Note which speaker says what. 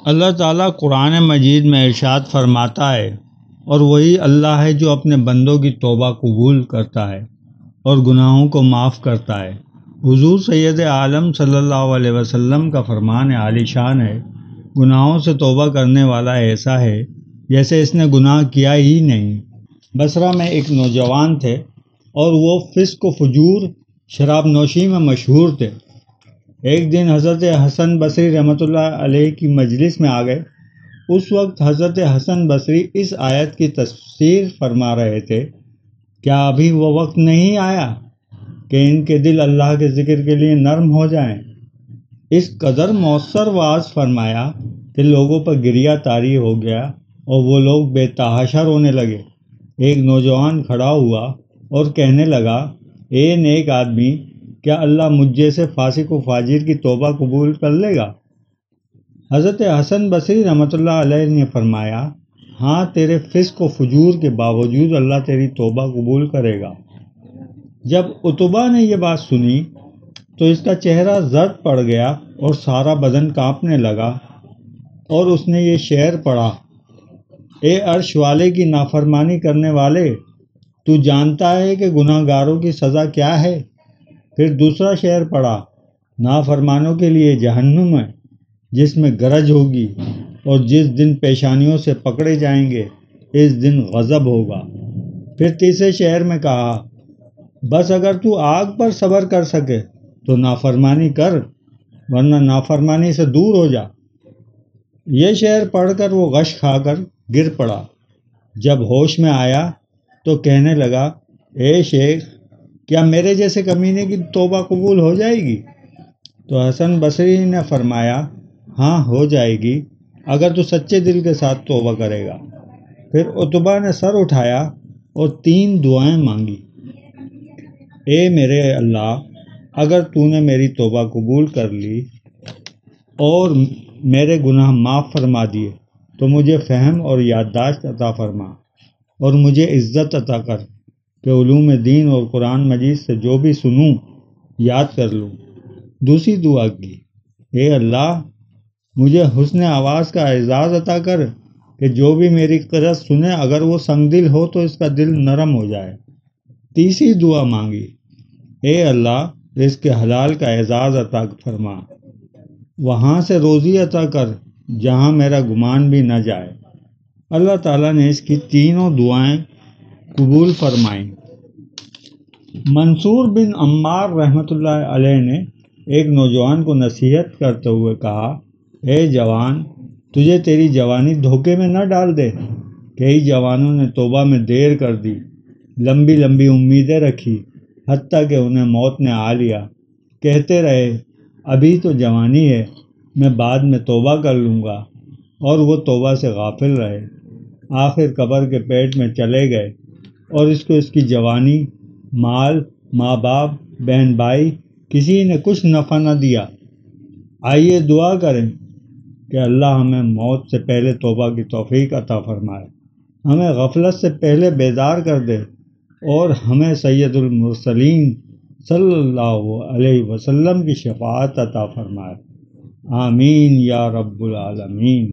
Speaker 1: اللہ تعالیٰ قرآن مجید میں ارشاد فرماتا ہے، اور وہی اللہ ہے جو اپنے بندوں کی توبہ قبول کرتا ہے اور گناہوں کو معاف کرتا ہے۔ حضور سید عالم صلی اللہ علیہ وسلم کا فرمان عالی شان ہے، گناہوں سے توبہ کرنے والا ایسا ہے جیسے اس نے گناہ کیا ہی نہیں۔ بصرہ میں ایک نوجوان تھے اور وہ فسق و فجور، شراب نوشی میں مشہور تھے۔ ایک دن حضرت حسن بصری رحمۃ اللہ علیہ کی مجلس میں آ گئے۔ اس وقت حضرت حسن بصری اس آیت کی تفسیر فرما رہے تھے، کیا ابھی وہ وقت نہیں آیا کہ ان کے دل اللہ کے ذکر کے لیے نرم ہو جائیں؟ اس قدر مؤثر واعظ فرمایا کہ لوگوں پر گریہ طاری ہو گیا اور وہ لوگ بے تحاشا رونے لگے۔ ایک نوجوان کھڑا ہوا اور کہنے لگا، اے نیک آدمی، کیا اللہ مجھ جیسے فاسق و فاجر کی توبہ قبول کر لے گا؟ حضرت حسن بصری رحمۃ اللہ علیہ نے فرمایا، ہاں، تیرے فسق و فجور کے باوجود اللہ تیری توبہ قبول کرے گا۔ جب عتبہ نے یہ بات سنی تو اس کا چہرہ زرد پڑ گیا اور سارا بدن کانپنے لگا، اور اس نے یہ شعر پڑھا، اے عرش والے کی نافرمانی کرنے والے، تو جانتا ہے کہ گناہ گاروں کی سزا کیا ہے؟ پھر دوسرا شعر پڑھا، نافرمانوں کے لیے جہنم ہے جس میں گرج ہوگی، اور جس دن پیشانیوں سے پکڑے جائیں گے اس دن غضب ہوگا۔ پھر تیسرے شعر میں کہا، بس اگر تو آگ پر صبر کر سکے تو نافرمانی کر، ورنہ نافرمانی سے دور ہو جا۔ یہ شعر پڑھ کر وہ غش کھا کر گر پڑا۔ جب ہوش میں آیا تو کہنے لگا، اے شیخ، کیا میرے جیسے کمینے کی توبہ قبول ہو جائے گی؟ تو حسن بصری نے فرمایا، ہاں، ہو جائے گی اگر تو سچے دل کے ساتھ توبہ کرے گا۔ پھر عتبہ نے سر اٹھایا اور 3 دعائیں مانگی، اے میرے اللہ، اگر تو نے میری توبہ قبول کر لی اور میرے گناہ معاف فرما دیے تو مجھے فہم اور یادداشت عطا فرما، اور مجھے عزت عطا کر کہ علوم دین اور قرآن مجید سے جو بھی سنوں یاد کر لوں۔ دوسری دعا کی، اے اللہ، مجھے حسن آواز کا اعزاز عطا کر کہ جو بھی میری قرأت سنے اگر وہ سنگ دل ہو تو اس کا دل نرم ہو جائے۔ تیسری دعا مانگی، اے اللہ، رزق حلال کا اعزاز عطا فرما، وہاں سے روزی عطا کر جہاں میرا گمان بھی نہ جائے۔ اللہ تعالیٰ نے اس کی تینوں دعائیں قبول فرمائیں۔ منصور بن عمار رحمۃ اللہ علیہ نے ایک نوجوان کو نصیحت کرتے ہوئے کہا، اے جوان، تجھے تیری جوانی دھوکے میں نہ ڈال دے۔ کئی جوانوں نے توبہ میں دیر کر دی، لمبی لمبی امیدیں رکھی، حتیٰ کہ انہیں موت نے آ لیا۔ کہتے رہے، ابھی تو جوانی ہے، میں بعد میں توبہ کر لوں گا، اور وہ توبہ سے غافل رہے۔ آخر قبر کے پیٹ میں چلے گئے اور اس کو اس کی جوانی، مال، ماں باپ، بہن بھائی، کسی نے کچھ نفع نہ دیا۔ آئیے دعا کریں کہ اللہ ہمیں موت سے پہلے توبہ کی توفیق عطا فرمائے، ہمیں غفلت سے پہلے بیدار کر دے، اور ہمیں سید المرسلین صلی اللہ علیہ وسلم کی شفاعت عطا فرمائے۔ آمین یا رب العالمین۔